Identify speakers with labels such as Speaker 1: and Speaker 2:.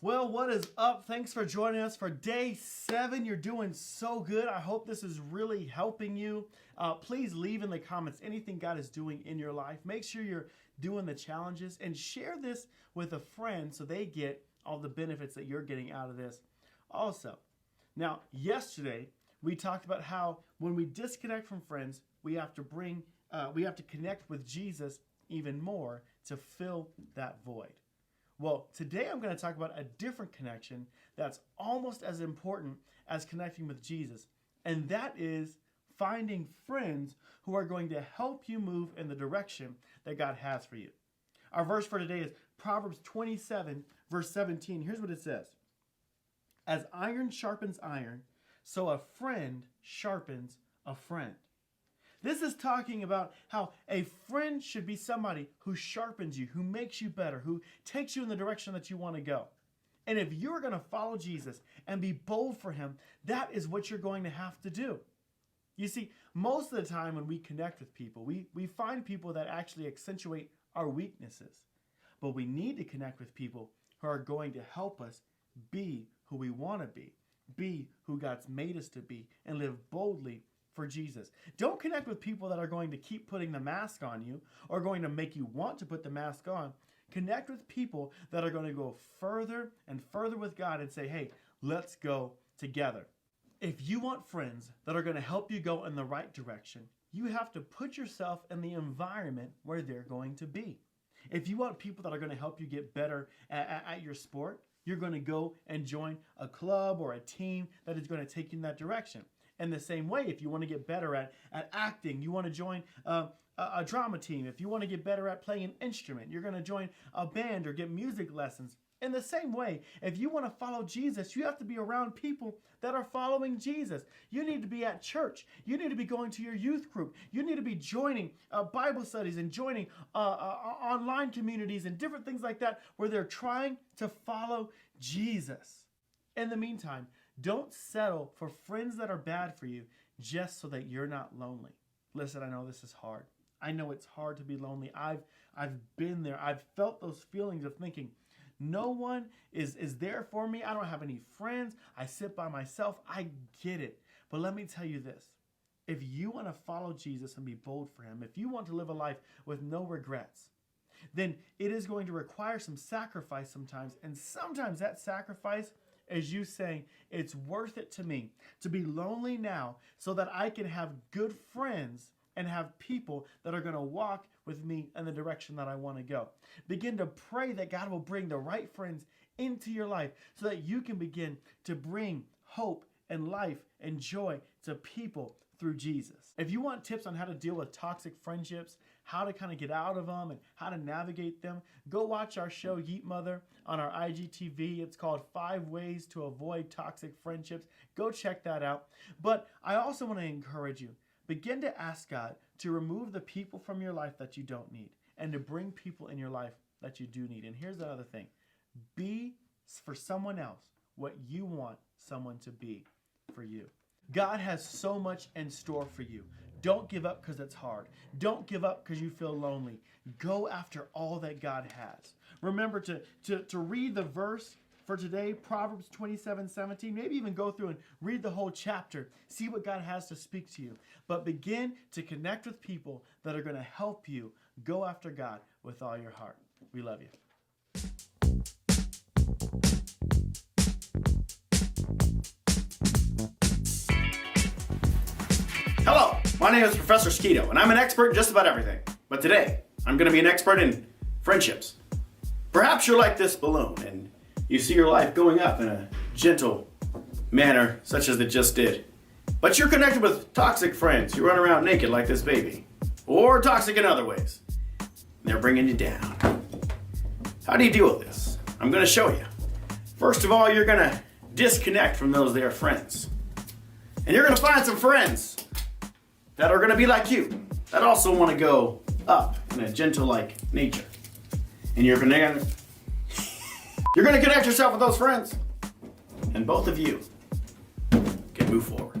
Speaker 1: Well, what is up? Thanks for joining us for day 7. You're doing so good. I hope this is really helping you. Please leave in the comments anything God is doing in your life. Make sure you're doing the challenges and share this with a friend so they get all the benefits that you're getting out of this also. Now, yesterday we talked about how when we disconnect from friends, we have to connect with Jesus even more to fill that void. Well, today I'm going to talk about a different connection that's almost as important as connecting with Jesus, and that is finding friends who are going to help you move in the direction that God has for you. Our verse for today is Proverbs 27, verse 17. Here's what it says. As iron sharpens iron, so a friend sharpens a friend. This is talking about how a friend should be somebody who sharpens you, who makes you better, who takes you in the direction that you want to go. And if you're going to follow Jesus and be bold for him, that is what you're going to have to do. You see, most of the time when we connect with people, we find people that actually accentuate our weaknesses. But we need to connect with people who are going to help us be who we want to be who God's made us to be, and live boldly for Jesus. Don't connect with people that are going to keep putting the mask on you or going to make you want to put the mask on. Connect with people that are going to go further and further with God and say, hey, let's go together. If you want friends that are going to help you go in the right direction, you have to put yourself in the environment where they're going to be. If you want people that are going to help you get better at your sport, you're going to go and join a club or a team that is going to take you in that direction. In the same way, if you want to get better at acting, you want to join a drama team. If you want to get better at playing an instrument, you're going to join a band or get music lessons. In the same way, if you want to follow Jesus, you have to be around people that are following Jesus. You need to be at church. You need to be going to your youth group. You need to be joining Bible studies and joining online communities and different things like that where they're trying to follow Jesus. In the meantime, don't settle for friends that are bad for you just so that you're not lonely. Listen, I know this is hard. I know it's hard to be lonely. I've been there. I've felt those feelings of thinking, no one is there for me. I don't have any friends. I sit by myself. I get it. But let me tell you this. If you want to follow Jesus and be bold for him, if you want to live a life with no regrets, then it is going to require some sacrifice sometimes. And sometimes that sacrifice is you saying, it's worth it to me to be lonely now so that I can have good friends and have people that are going to walk with me in the direction that I want to go. Begin to pray that God will bring the right friends into your life so that you can begin to bring hope and life and joy to people through Jesus. If you want tips on how to deal with toxic friendships, how to kind of get out of them and how to navigate them, go watch our show Yeet Mother on our IGTV. It's called 5 Ways to Avoid Toxic Friendships. Go check that out. But I also want to encourage you, begin to ask God to remove the people from your life that you don't need and to bring people in your life that you do need. And here's another thing. Be for someone else what you want someone to be for you. God has so much in store for you. Don't give up because it's hard. Don't give up because you feel lonely. Go after all that God has. Remember to read the verse for today, Proverbs 27:17. Maybe even go through and read the whole chapter. See what God has to speak to you. But begin to connect with people that are going to help you go after God with all your heart. We love you.
Speaker 2: Hello, my name is Professor Skeeto, and I'm an expert in just about everything. But today, I'm going to be an expert in friendships. Perhaps you're like this balloon, and you see your life going up in a gentle manner, such as it just did. But you're connected with toxic friends. You run around naked like this baby. Or toxic in other ways. They're bringing you down. How do you deal with this? I'm going to show you. First of all, you're going to disconnect from those there friends. And you're going to find some friends that are going to be like you, that also want to go up in a gentle-like nature. And you're going to connect yourself with those friends, and both of you can move forward.